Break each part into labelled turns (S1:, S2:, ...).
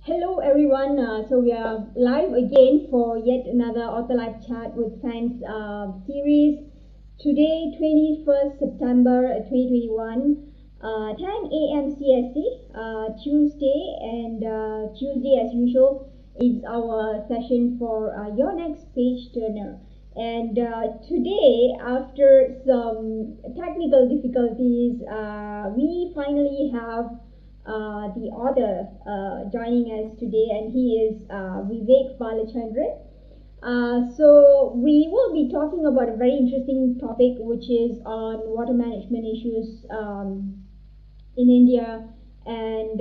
S1: Hello everyone. So we are live again for yet another Author Live Chat with Fans series. Today, 21st September 2021, 10 a.m. CST, Tuesday, and Tuesday as usual is our session for your next page turner. And today, after some technical difficulties, we finally have the author joining us today, and he is Vivek Balachandran. So we will be talking about a very interesting topic, which is on water management issues in India. And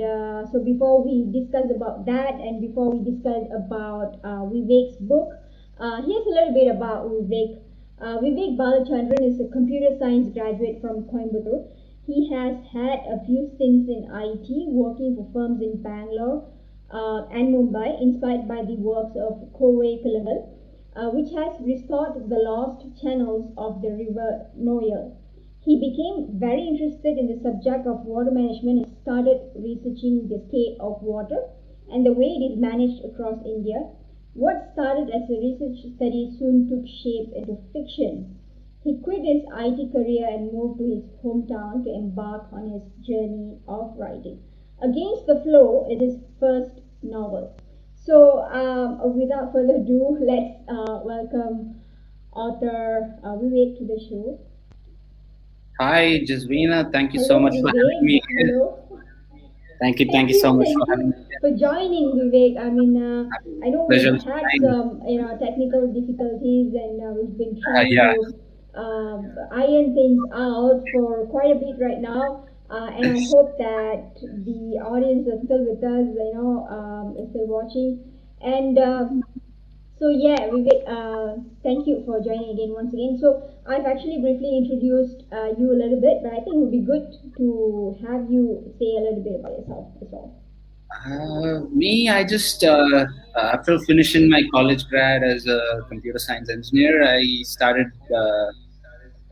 S1: so before we discuss about that, and before we discuss about Vivek's book, here's a little bit about Vivek. Vivek Balachandran is a computer science graduate from Coimbatore. He has had a few stints in IT, working for firms in Bangalore and Mumbai, inspired by the works of Kovai Kulangal, which has restored the lost channels of the River Noyyal. He became very interested in the subject of water management and started researching the state of water and the way it is managed across India. What started as a research study soon took shape into fiction. He quit his IT career and moved to his hometown to embark on his journey of writing. Against the Flow is his first novel. So, without further ado, let's welcome author Vivek to the show.
S2: Hi, Jasvina. Thank you so
S1: Hello,
S2: much for having
S1: Vivek.
S2: me here.
S1: Hello.
S2: Thank you so much
S1: Thank
S2: for having
S1: you
S2: me here.
S1: for joining, Vivek. I know
S2: Pleasure
S1: we've
S2: is
S1: had
S2: mine.
S1: some, technical difficulties, and we've been trying
S2: Yeah,
S1: to iron things out for quite a bit right now. And I hope that the audience is still with us, is still watching. And so yeah, Vivek, thank you for joining again once again. So I've actually briefly introduced you a little bit, but I think it would be good to have you say a little bit about yourself as well.
S2: I just after finishing my college grad as a computer science engineer, I started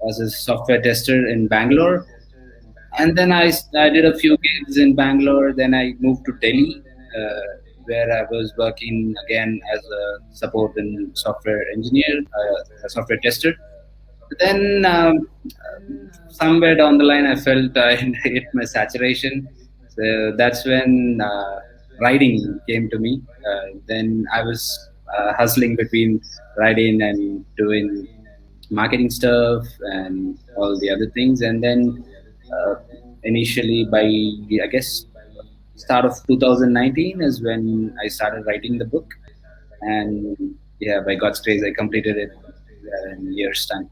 S2: as a software tester in Bangalore, and then I did a few gigs in Bangalore. Then I moved to Delhi, where I was working again as a support and software engineer, a software tester. Then somewhere down the line, I felt I hit my saturation. So that's when writing came to me. Then I was hustling between writing and doing marketing stuff and all the other things. And then uh, initially, by I guess start of 2019 is when I started writing the book. And yeah, by God's grace, I completed it in a year's time.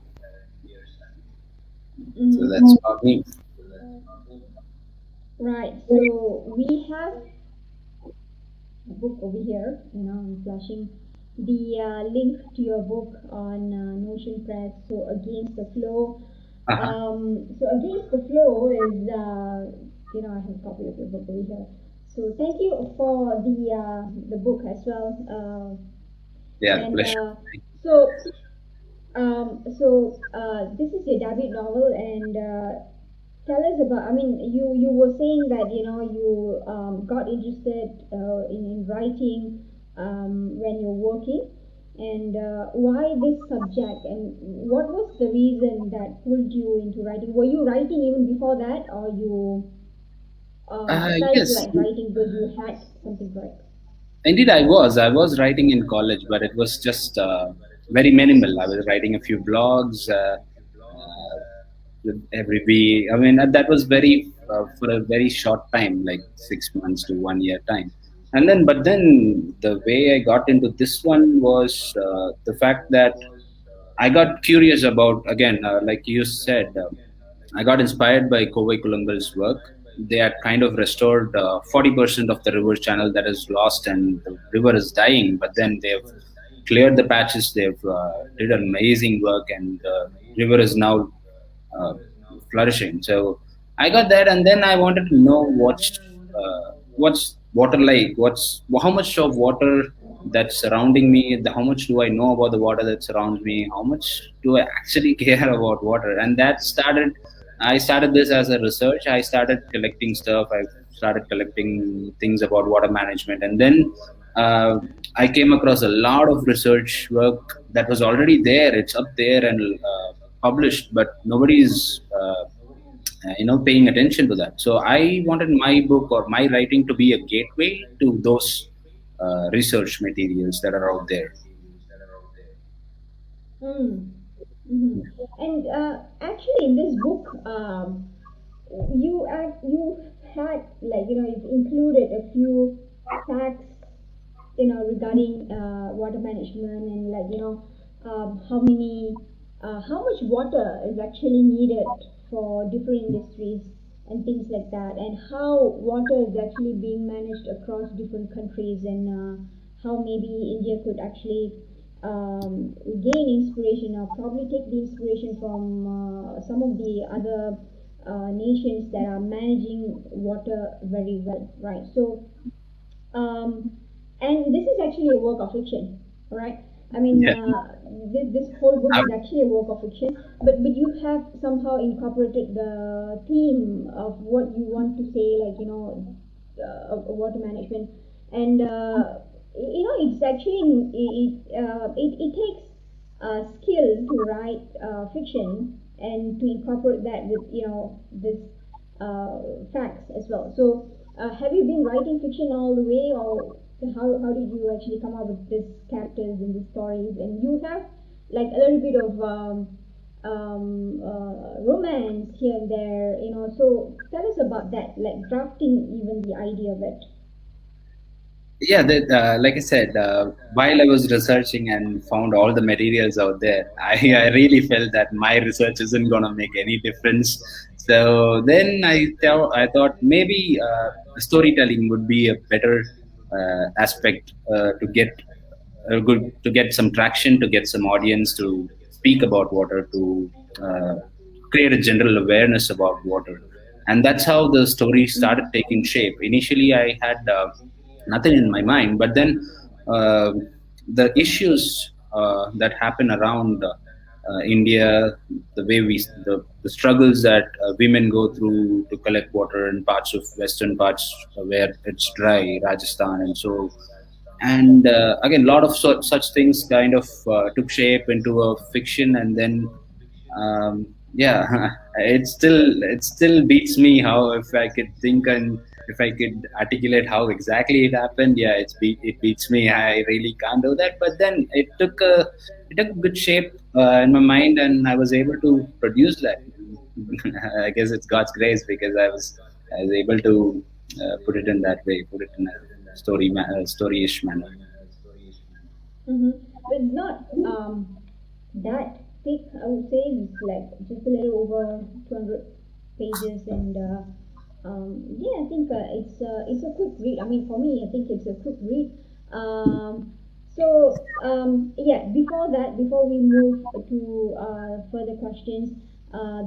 S2: So
S1: Mm-hmm.
S2: that's about me.
S1: Right. So we have a book over here. I'm flashing the link to your book on Notion Press. So Against the Flow.
S2: Uh-huh.
S1: So Against the Flow is, I have a copy of your book over here. So thank you for the book as well.
S2: Yeah,
S1: And
S2: pleasure.
S1: so this is your debut novel, and tell us about. I mean, you were saying that you got interested in writing when you're working, and why this subject, and what was the reason that pulled you into writing? Were you writing even before that, or you felt
S2: Yes,
S1: like writing because you had something to write?
S2: indeed, I was. I was writing in college, but it was just very minimal. I was writing a few blogs every week. I mean, that was very for a very short time, like 6 months to 1 year time. And then, but then the way I got into this one was the fact that I got curious about, again, like you said, I got inspired by Kovai Kulangal's work. They had kind of restored 40% of the river channel that is lost, and the river is dying. But then they've cleared the patches. They've did amazing work, and the river is now uh, flourishing. So I got that, and then I wanted to know what's water like. What's how much of water that's surrounding me. How much do I know about the water that surrounds me? How much do I actually care about water? And that started I started this as a research. I started collecting stuff. I started collecting things about water management, and then uh, I came across a lot of research work that was already there. It's up there and published, but nobody's paying attention to that. So I wanted my book or my writing to be a gateway to those research materials that are out there.
S1: Mm. Hmm. And actually, in this book, you had, like, you've included a few facts, regarding water management, and, like, how much water is actually needed for different industries and things like that, and how water is actually being managed across different countries, and how maybe India could actually gain inspiration, or probably take the inspiration from some of the other nations that are managing water very well, right? So um, and this is actually a work of fiction, right? I mean,
S2: Yeah.
S1: this whole book is actually a work of fiction, but you have somehow incorporated the theme of what you want to say, like, water management, and it's actually it takes skill to write fiction and to incorporate that with, this facts as well. So, have you been writing fiction all the way, or how did you actually come up with these characters and these stories? And you have, like, a little bit of romance here and there, So tell us about that, like drafting even the idea of it.
S2: Yeah, like I said, while I was researching and found all the materials out there, I really felt that my research isn't going to make any difference. So then I thought maybe storytelling would be a better aspect to get some traction, to get some audience, to speak about water, to uh, create a general awareness about water. And that's how the story started taking shape. Initially, I had nothing in my mind, but then uh, the issues that happen around India, the struggles that women go through to collect water in parts of western parts where it's dry, Rajasthan, and so. And again, a lot of such things kind of took shape into a fiction, and then yeah, it still beats me how, if I could think and if I could articulate how exactly it happened, yeah, it beats me. I really can't do that. But then it took good shape in my mind, and I was able to produce that. I guess it's God's grace, because I was able to put it in that way, put it in a storyish manner.
S1: Mm-hmm. But it's not that thick. I would say it's like just a little over 200 pages, and yeah, I think it's a quick read. I mean, for me, I think it's a quick read. Yeah, before that, before we move to further questions,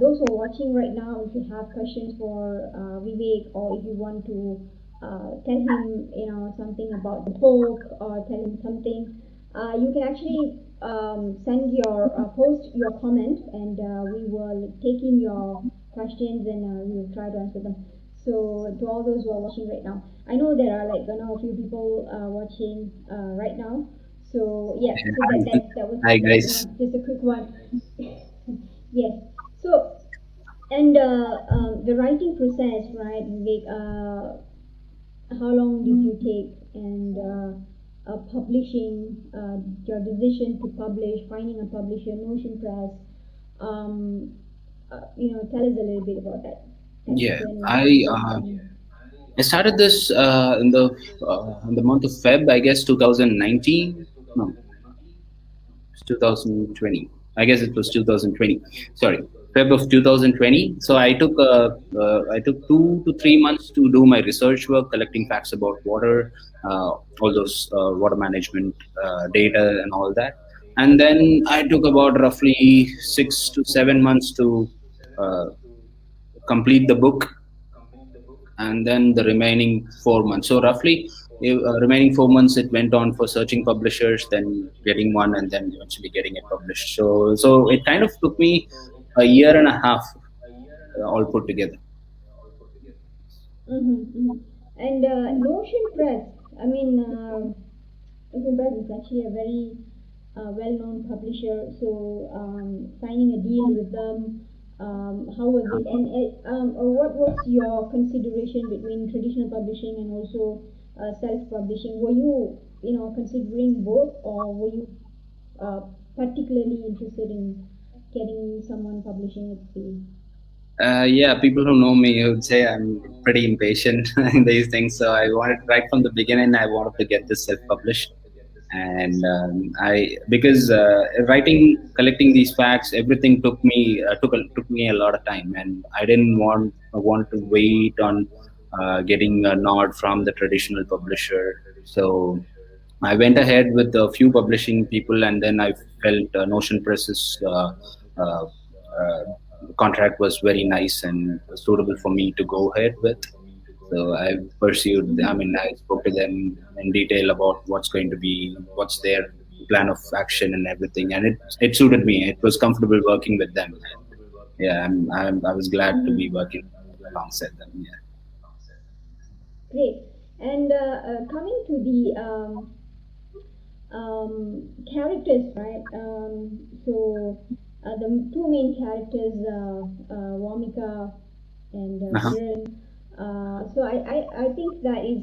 S1: those who are watching right now, if you have questions for Vivek, or if you want to tell him, something about the book, or tell him something, you can actually send your post your comment, and we will take in your questions, and we will try to answer them. So, to all those who are watching right now, I know there are, like, a few people watching right now. So yeah, so
S2: Hi
S1: that was
S2: guys.
S1: just a quick one. Yes. So, and the writing process, right, Vivek? How long did you take, and publishing, your decision to publish, finding a publisher, Notion Press? Um, Tell us a little bit about that
S2: Yeah,
S1: journey, how
S2: I
S1: it was.
S2: uh, I started this in the month of Feb, I guess 2019. No, it's 2020. I guess it was 2020. Sorry, Feb of 2020. So I took 2 to 3 months to do my research work, collecting facts about water, all those water management data and all that. And then I took about roughly 6 to 7 months to uh, complete the book, and then the remaining 4 months. So roughly, remaining 4 months, it went on for searching publishers, then getting one, and then eventually getting it published. So it kind of took me a year and a half all put together.
S1: Mm-hmm. And Notion Press, I mean, Notion Press is actually a very well-known publisher. So signing a deal with them, how was it? And what was your consideration between traditional publishing and also self-publishing? Were you, considering both, or were you uh, particularly interested in getting someone publishing it for you?
S2: Yeah, people who know me would say I'm pretty impatient in these things. So I wanted right from the beginning. I wanted to get this self-published, and I because writing, collecting these facts, everything took me a lot of time, and I didn't want to wait on getting a nod from the traditional publisher. So I went ahead with a few publishing people, and then I felt Notion Press's uh, uh, contract was very nice and suitable for me to go ahead with. So I pursued. I mean, I spoke to them in detail about what's their plan of action and everything, and it suited me. It was comfortable working with them, and yeah, I was glad to be
S1: Mm-hmm.
S2: working alongside them. Yeah.
S1: Great. And coming to the characters, right? So the two main characters, Vamika and
S2: Uh-huh.
S1: Kiran. So I think that is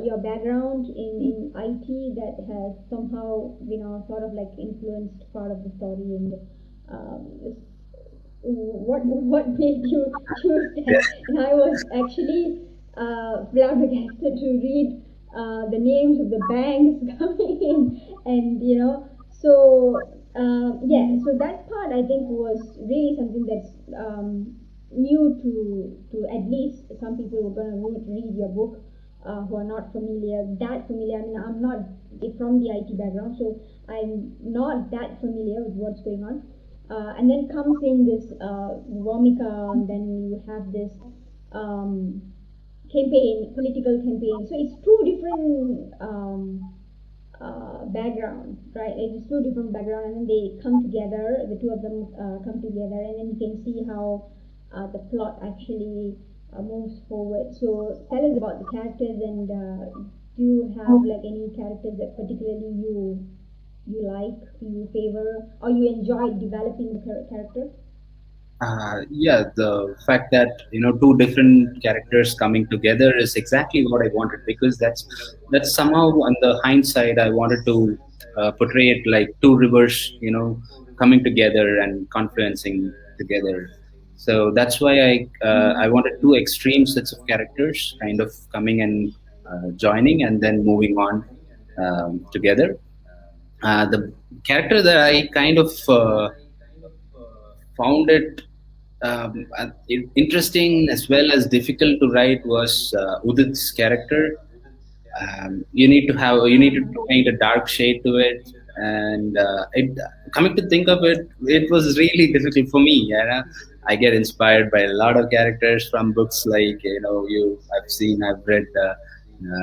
S1: your background in IT that has somehow, sort of like influenced part of the story. And what made you choose that? And I was actually flabbergasted to read the names of the banks coming in, and yeah. So that part I think was really something that's new to at least some people who are going to read your book, who are not that familiar. I mean, I'm not from the IT background, so I'm not that familiar with what's going on. And then comes in this Vomika, and then you have this um, political campaign. So it's two different background, right? It's two different background, and then they come together. The two of them come together, and then you can see how the plot actually moves forward. So tell us about the characters, and do you have like any characters that particularly you like, you favor, or you enjoy developing the character?
S2: Yeah, the fact that two different characters coming together is exactly what I wanted, because that's somehow on the hindsight I wanted to portray it like two rivers, coming together and confluencing together. So that's why I wanted two extreme sets of characters kind of coming and joining and then moving on together. The character that I kind of found it interesting as well as difficult to write was Udit's character. You need to paint a dark shade to it, and coming to think of it, it was really difficult for me. I get inspired by a lot of characters from books like I've read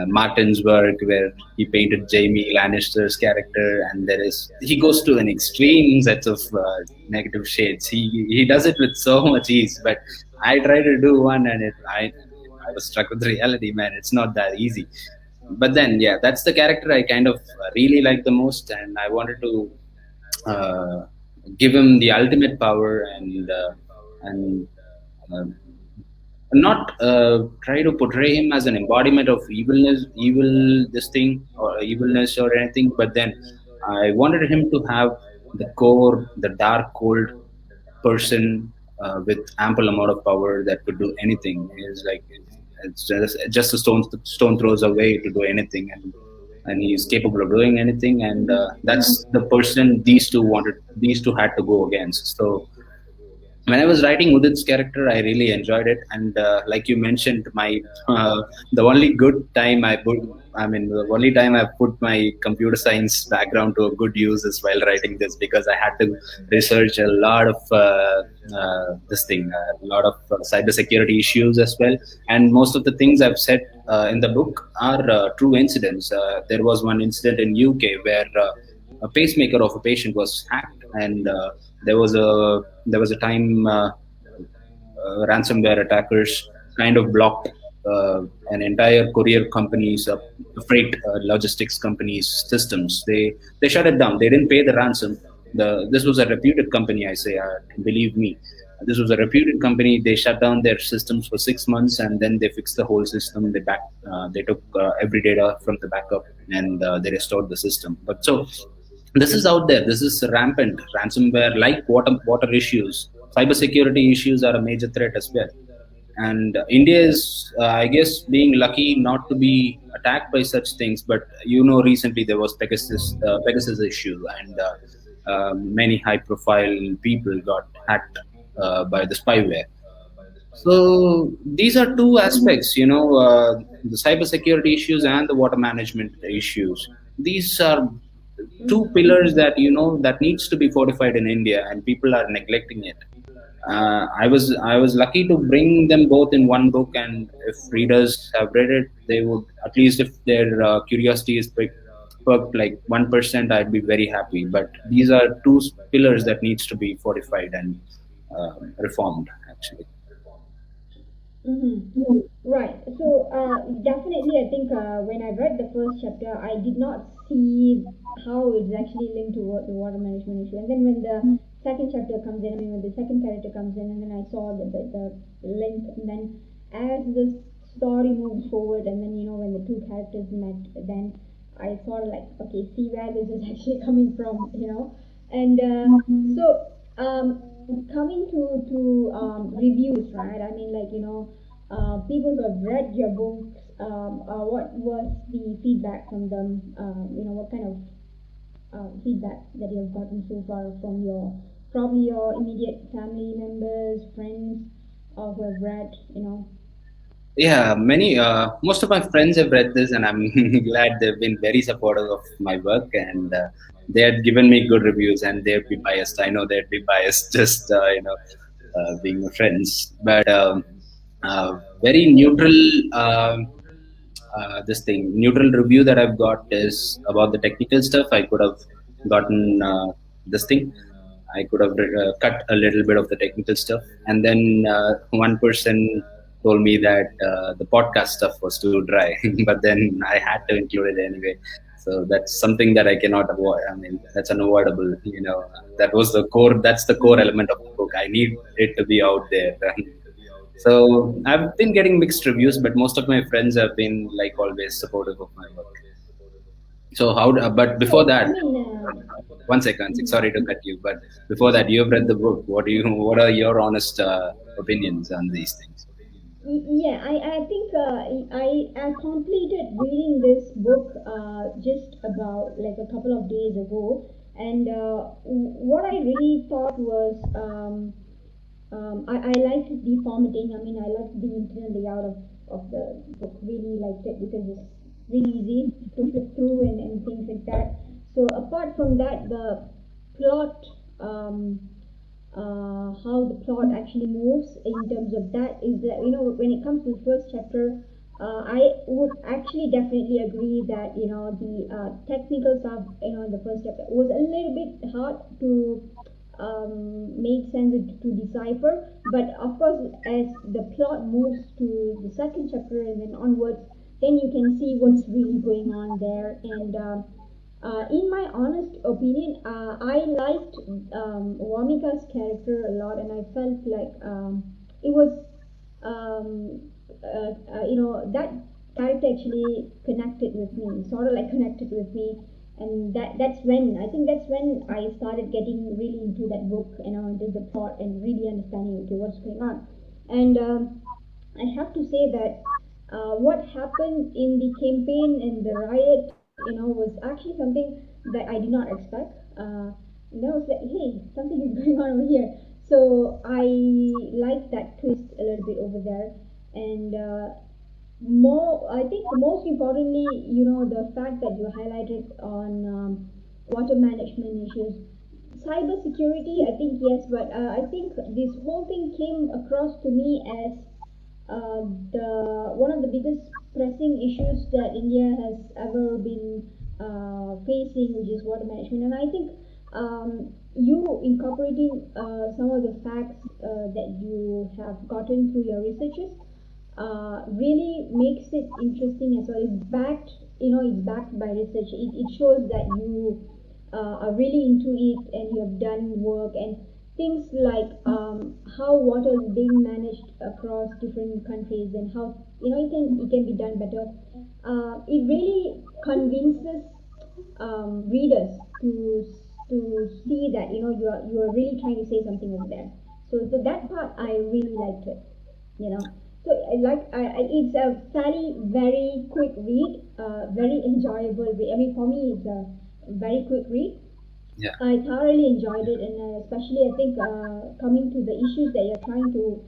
S2: Martin's work where he painted Jamie Lannister's character, and he goes to an extreme set of negative shades. He does it with so much ease, but I try to do one, and I was struck with reality, man. It's not that easy. But then, yeah, that's the character I kind of really like the most, and I wanted to uh, give him the ultimate power and uh, not try to portray him as an embodiment of evil this thing or evilness or anything. But then I wanted him to have the core, the dark, cold person with ample amount of power that could do anything. It's just a stone throws away to do anything, and he's capable of doing anything. And that's the person these two had to go against. So when I was writing Udit's character, I really enjoyed it. And like you mentioned, the only good time the only time I put my computer science background to a good use is while writing this, because I had to research a lot of a lot of cybersecurity issues as well. And most of the things I've said in the book are true incidents. There was one incident in UK where a pacemaker of a patient was hacked, and there was a time ransomware attackers kind of blocked an entire courier company's freight logistics company's systems. They shut it down. They didn't pay the ransom. This was a reputed company. I say, believe me, this was a reputed company. They shut down their systems for 6 months, and then they fixed the whole system. They took every data from the backup, and they restored the system. But so this is out there. This is rampant. Ransomware, like water issues, cybersecurity issues are a major threat as well. And India is, I guess, being lucky not to be attacked by such things. But recently there was Pegasus issue, and many high-profile people got hacked by the spyware. So these are two aspects, the cybersecurity issues and the water management issues. These are two pillars that that needs to be fortified in India, and people are neglecting it. I was lucky to bring them both in one book, and if readers have read it, they would, at least if their curiosity is perked like 1%, I'd be very happy. But these are two pillars that needs to be fortified and reformed, actually.
S1: Mm-hmm. Right. So definitely, I think when I read the first chapter, I did not see how it's actually linked to the water management issue. And then when the second chapter comes in, I mean, when the second character comes in, and then I saw the link, and then as the story moved forward, and then when the two characters met, then I sort of like, okay, see where this is actually coming from. And so coming to reviews, right? I mean, like people who have read your books, what was the feedback from them? What kind of feedback that you have gotten so far from probably your immediate family members, friends, who have read.
S2: Yeah, most of my friends have read this, and I'm glad they've been very supportive of my work, and they had given me good reviews, and they'd be biased. I know they'd be biased, just being my friends, but very neutral. This thing neutral review that I've got is about the technical stuff. I could have gotten this thing. I could have cut a little bit of the technical stuff, and then one person told me that the podcast stuff was too dry, but then I had to include it anyway. So that's something that I cannot avoid. I mean, that's unavoidable. That was the core. That's the core element of the book. I need it to be out there. So I've been getting mixed reviews, but most of my friends have been like always supportive of my work. So but before
S1: So I
S2: that,
S1: mean,
S2: one second, sorry to
S1: mhm.
S2: cut you, but before that, you have read the book. What are your honest opinions on these things?
S1: Yeah, I think I completed reading this book just about like a couple of days ago, and what I really thought was I liked the formatting. I mean, I liked the internal layout of the book. Really liked it because it's really easy to flip through and things like that. So apart from that, the plot. How the plot actually moves in terms of that is that when it comes to the first chapter, I would actually definitely agree that the technical stuff in the first chapter was a little bit hard to make sense to decipher, but of course as the plot moves to the second chapter and then onwards, then you can see what's really going on there. And in my honest opinion, I liked Vamika's character a lot, and I felt like it was, that character actually connected with me, sort of like connected with me, and that's when I think that's when I started getting really into that book, into the plot and really understanding okay what's going on, and I have to say that what happened in the campaign and the riot, was actually something that I did not expect. And I was like, hey, something is going on over here. So I like that twist a little bit over there. And I think most importantly, the fact that you highlighted on water management issues. Cyber security, I think yes, but I think this whole thing came across to me as the one of the biggest pressing issues that India has ever been facing, which is water management. And I think you incorporating some of the facts that you have gotten through your researches really makes it interesting as well. It's backed, it's backed by research. It shows that you are really into it and you have done work and things like how water is being managed across different countries and how it can be done better. It really convinces readers to see that you are really trying to say something over there. So that part I really liked it. You know, so it's a fairly very quick read, very enjoyable read. I mean, for me, it's a very quick read.
S2: Yeah.
S1: I thoroughly enjoyed it, and especially I think coming to the issues that you're trying to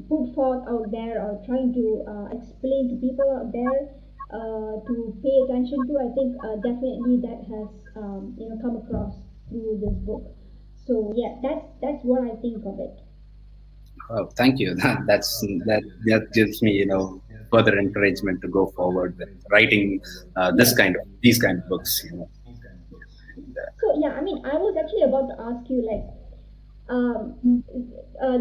S1: put forth out there or trying to explain to people out there to pay attention to, I think definitely that has come across through this book. So yeah, that's what I think of it.
S2: Oh, thank you. That gives me, further encouragement to go forward with writing
S1: Yeah.
S2: these kind of books. And,
S1: So yeah, I mean, I was actually about to ask you like um,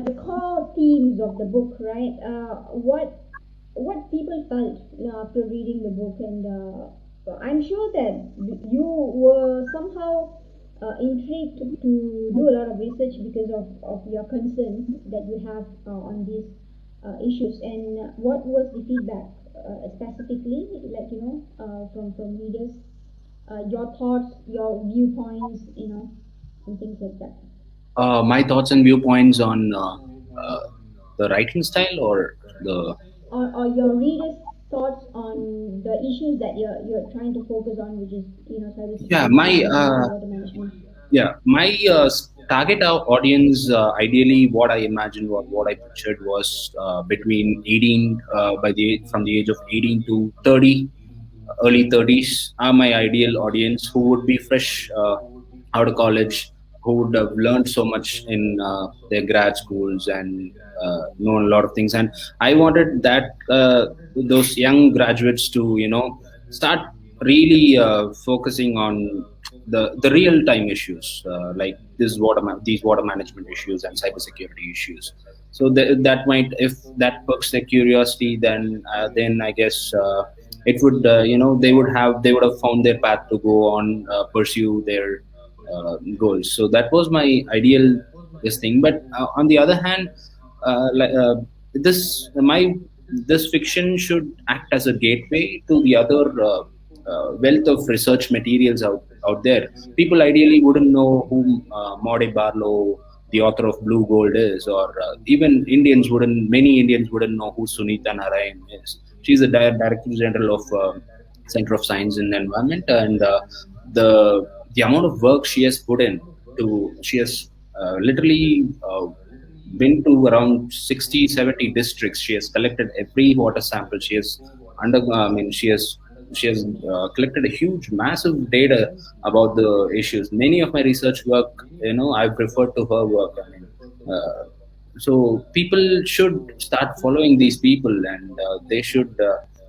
S1: the core themes of the book, right? What people felt after reading the book, and I'm sure that you were somehow intrigued to do a lot of research because of your concern that you have on these issues. And what was the feedback specifically, like from readers, your thoughts, your viewpoints, and things like that.
S2: my thoughts and viewpoints on the writing style or the
S1: Or your readers' thoughts on the issues that you're trying to focus on, which is
S2: yeah
S1: cybersecurity
S2: my
S1: and water management.
S2: my target audience, ideally what I imagined, what I pictured was between 18 from the age of 18 to 30, early 30s are my ideal audience, who would be fresh out of college, who would have learned so much in their grad schools and known a lot of things. And I wanted that those young graduates to start really focusing on the real time issues, like these water management issues and cybersecurity issues. So that might, if that perks their curiosity, then I guess it would, they would have found their path to go on, pursue their goals. So that was my ideal this thing. But on the other hand, this my this fiction should act as a gateway to the other wealth of research materials out there. People ideally wouldn't know who Maudie Barlow, the author of Blue Gold, is, or even many Indians wouldn't know who Sunita Narayan is. She's the Director General of Center of Science and Environment, and the amount of work she has put in she has literally been to around 60, 70 districts. She has collected every water sample. She has collected a huge, massive data about the issues. Many of my research work, I've referred to her work. So people should start following these people, and they should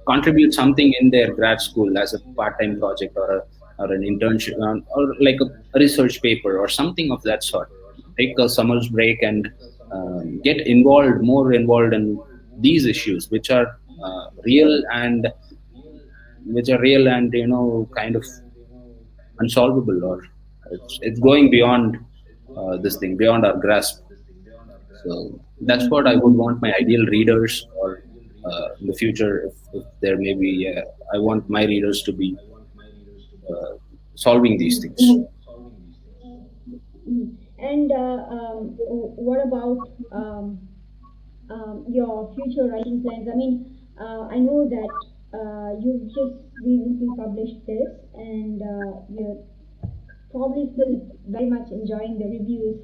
S2: contribute something in their grad school as a part-time project, or an internship, or like a research paper or something of that sort. Take a summer's break and get more involved in these issues, real and which are real and kind of unsolvable, or it's going beyond this thing, beyond our grasp. So that's what I would want my ideal readers, or in the future, if there may be, I want my readers to be solving these things.
S1: Mhm. And what about your future writing plans? I mean, I know that you've just recently published this, and you're probably still very much enjoying the reviews,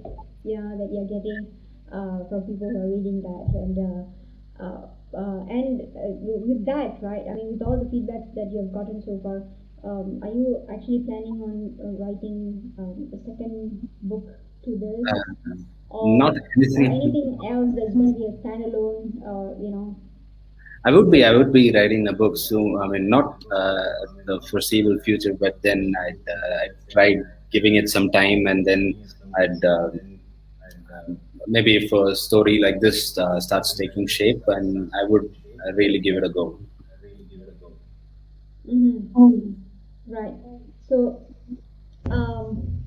S1: that you're getting from people who are reading that, and with that, right? I mean, with all the feedbacks that you've gotten so far, are you actually planning on writing a second book to this,
S2: Not
S1: or
S2: anything.
S1: anything else that's going to be a standalone,
S2: I would be writing a book soon. I mean, not the foreseeable future, but then I'd try. giving it some time, and then I'd maybe if a story like this starts taking shape, and I would really give it a go.
S1: Mm-hmm. Mm-hmm. Right. So, um,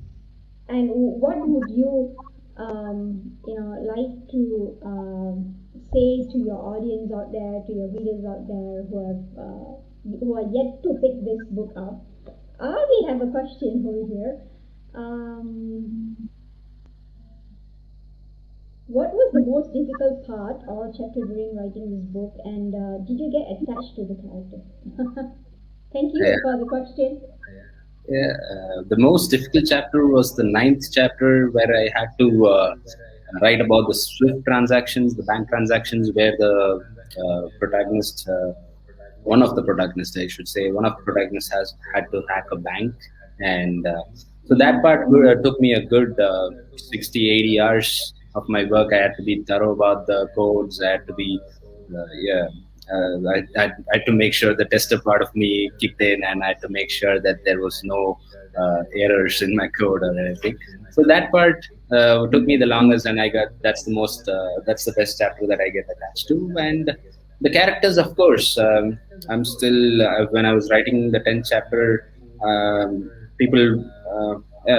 S1: and what would you, like to say to your audience out there, to your readers out there who are yet to pick this book up? We have a question over here. Um, what was the most difficult part or chapter during writing this book, and did you get attached to the character? Thank you for the question.
S2: Yeah, the most difficult chapter was the ninth chapter, where I had to write about the SWIFT transactions, the bank transactions, where the protagonist, one of the protagonists, I should say, one of the protagonists has had to hack a bank, and so that part took me a good 60, 80 hours of my work. I had to be thorough about the codes. I had to be, yeah. I had to make sure the tester part of me kicked in, and I had to make sure that there was no errors in my code or anything. So that part took me the longest, and I got that's the best chapter that I get attached to. And the characters, of course, I'm still when I was writing the 10th chapter, people.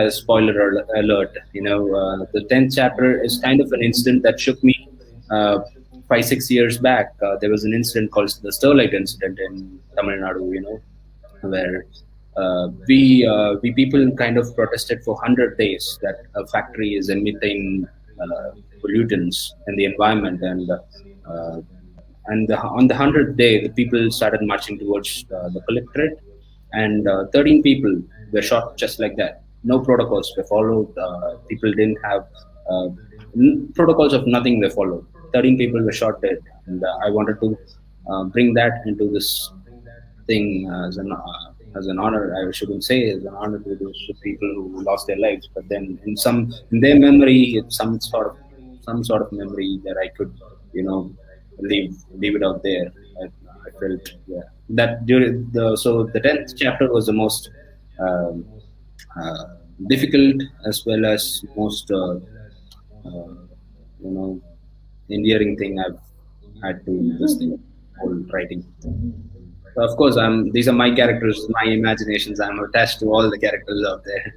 S2: Spoiler alert! The 10th chapter is kind of an incident that shook me. Uh, 5, 6 years back, there was an incident called the Sterlite incident in Tamil Nadu. Where we people kind of protested for 100 days that a factory is emitting pollutants in the environment, uh, on the 100th day, the people started marching towards the collectorate, and 13 people were shot just like that. No protocols were followed. People didn't have protocols of nothing were followed. 13 people were shot dead, and I wanted to bring that into this thing as an honor. I shouldn't say as an honor to those people who lost their lives, but then in their memory, it's some sort of memory that I could you know leave it out there. I felt, yeah, that during the 10th chapter was the most um, uh, difficult, as well as most uh, you know endearing thing I've had to this thing, whole writing. Of course, these are my characters, my imaginations. I'm attached to all the characters out there.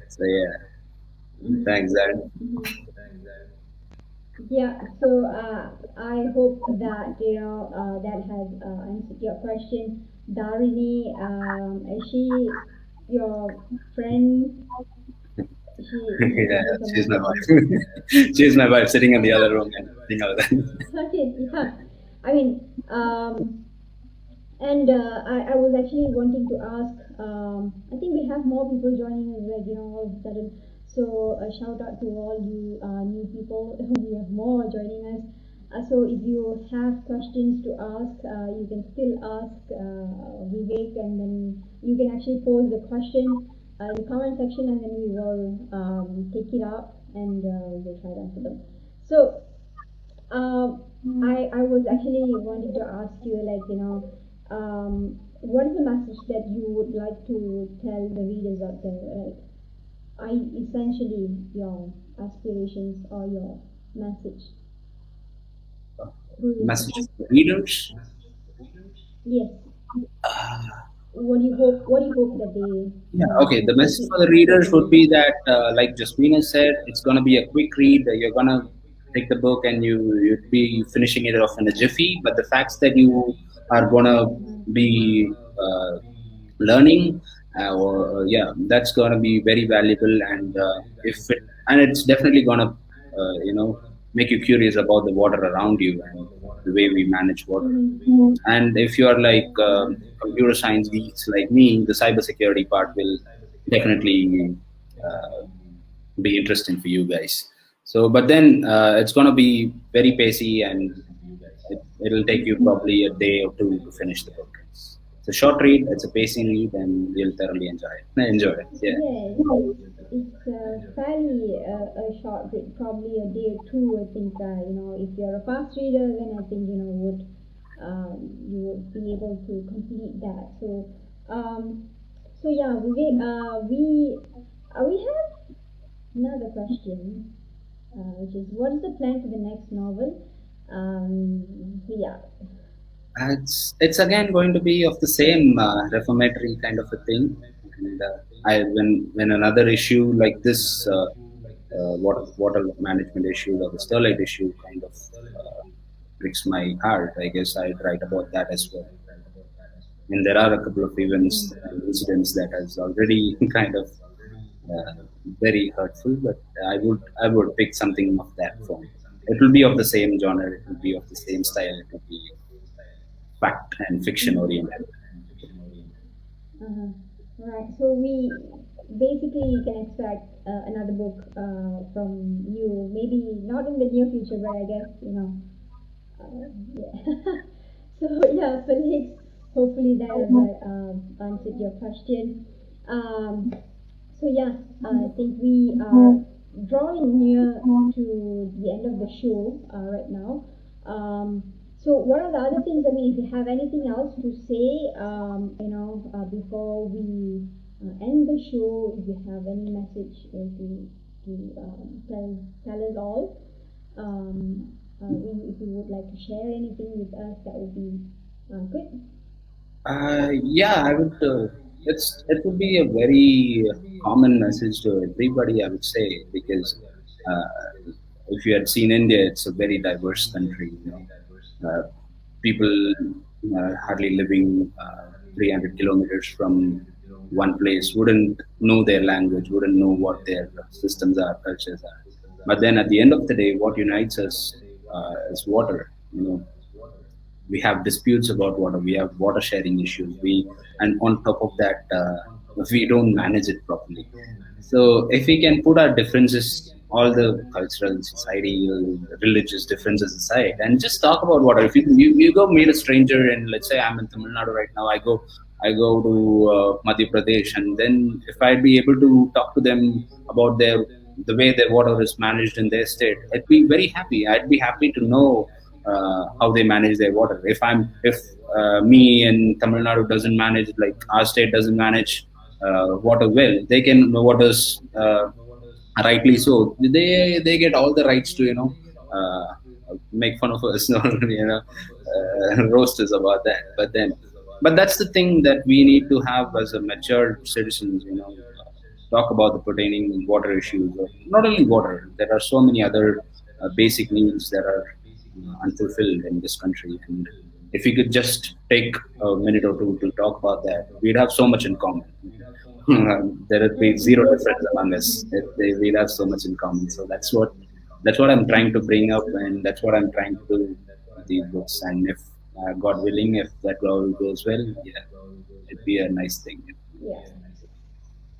S2: So yeah, thanks, Aaron.
S1: Yeah, so I hope that that has answered your question. Darini, is she your friend? She
S2: Yeah,
S1: there is
S2: she's
S1: someone
S2: my
S1: that you.
S2: wife. She's my wife, sitting in the other room and thing like that.
S1: Okay, yeah. I mean, and I was actually wanting to ask. I think we have more people joining us, like all of a sudden. So a shout out to all you new people. We have more joining us. So if you have questions to ask, you can still ask Vivek, and then you can actually pose the question in the comment section, and then we will take it up and we'll try to answer them. So I was actually wanting to ask you, like, what is the message that you would like to tell the readers out there? Like, I essentially your aspirations or your message.
S2: Message
S1: Who-
S2: for the readers.
S1: Yes. What do you hope? What do you hope that they
S2: Yeah, okay. The
S1: take
S2: message
S1: it
S2: for the
S1: take
S2: readers would
S1: away?
S2: be that, like Jasmina said, it's going to be a quick read. You're going to take the book and you'd be finishing it off in a jiffy. But the facts that you are going to be learning, or yeah, that's going to be very valuable. And it's definitely going to, make you curious about the water around you and the way we manage water. And if you are like computer science geeks like me, the cybersecurity part will definitely uh, be interesting for you guys. So, but then it's going to be very pacey, and it'll take you probably a day or two to finish the book. It's a short read, it's a pacey read, and you'll thoroughly enjoy it. Enjoy it, yeah.
S1: Yes, it's fairly a short read, probably a day or two. I think if you're a fast reader, then I think you would be able to complete that. So yeah, Vivek, we We have another question, which is what is the plan for the next novel? Yeah.
S2: It's again going to be of the same reformatory kind of a thing, and I when another issue like this water management issue or the sterlite issue kind of breaks my heart. I guess I'd write about that as well. And there are a couple of events and incidents that has already kind of uh, very hurtful, but I would pick something of that form. It will be of the same genre. It will be of the same style. It will be fact and fiction oriented.
S1: Uh-huh. Right. So we basically can expect another book from you. Maybe not in the near future, but I guess yeah. So yeah, Felix. Hopefully that has answered your question. Um, so yeah, I think we are drawing near to the end of the show right now. Um, so what are the other things? I mean, if you have anything else to say, before we end the show, if you have any message to tell us all, if you would like to share anything with us, that would be good.
S2: Yeah, I would. It would be a very common message to everybody, I would say, because if you had seen India, it's a very diverse country. People hardly living 300 kilometers from one place wouldn't know their language, wouldn't know what their systems are, cultures are. But then at the end of the day, what unites us is water. We have disputes about water. We have water sharing issues. And on top of that, we don't manage it properly. So if we can put our differences, all the cultural, societal, religious differences aside, and just talk about water. If you go meet a stranger, and let's say I'm in Tamil Nadu right now, I go to Madhya Pradesh, and then if I'd be able to talk to them about the way their water is managed in their state, I'd be very happy. I'd be happy to know how they manage their water. If me and Tamil Nadu doesn't manage, like our state doesn't manage water well, they can waters rightly so. They get all the rights to make fun of us or roast us about that. But that's the thing that we need to have as a mature citizens. Talk about the pertaining water issues. Not only water, there are so many other basic needs that are unfulfilled in this country. And if we could just take a minute or two to talk about that, we'd have so much in common. There would be zero difference among us. We'd have so much in common. So that's what I'm trying to bring up, and that's what I'm trying to do with these books. And if God willing, if that all goes well, yeah, it'd be a nice thing.
S1: Yeah.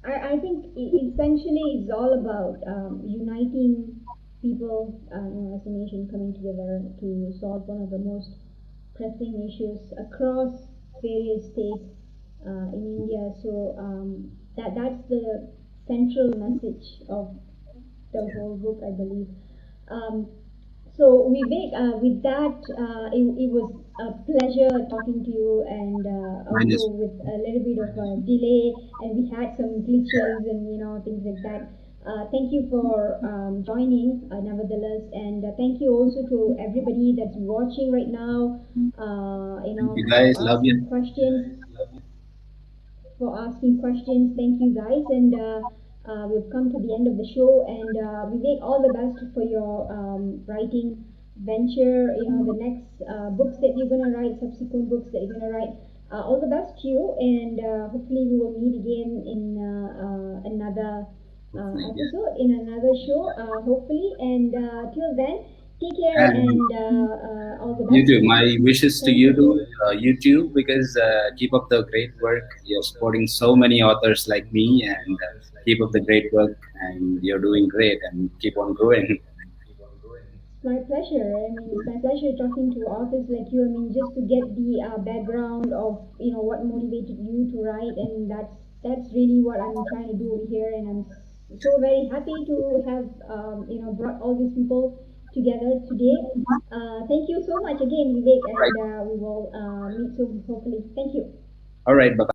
S1: I think essentially it's all about uniting people as a nation coming together to solve one of the most pressing issues across various states in India. So that's the central message of the whole book, I believe. Um, so Vivek, with that, it was a pleasure talking to you, and
S2: Mine is
S1: although with a little bit of a delay, and we had some glitches and things like that. Thank you for joining, nevertheless, and thank you also to everybody that's watching right now.
S2: thank you
S1: For
S2: guys. Love
S1: asking
S2: you.
S1: questions for asking questions. Thank you guys, and we've come to the end of the show. And Vivek, all the best for your writing venture. The next books that you're gonna write, subsequent books that you're gonna write. All the best to you, and hopefully we will meet again in another
S2: Hopefully, yeah.
S1: episode, in another show, hopefully. And till then, take care
S2: And
S1: and all the
S2: you
S1: best.
S2: too. My wishes to
S1: Thank
S2: you
S1: you.
S2: too, you too, because keep up the great work. You're supporting so many authors like me, and keep up the great work. And you're doing great, and keep on growing.
S1: My pleasure. I mean, it's my pleasure talking to authors like you. I mean, just to get the background of what motivated you to write, and that's really what I'm trying to do over here. And I'm so very happy to have brought all these people together today. Thank you so much again, Vivek,
S2: Right.
S1: and we will meet soon, hopefully. Thank you.
S2: All right. Bye.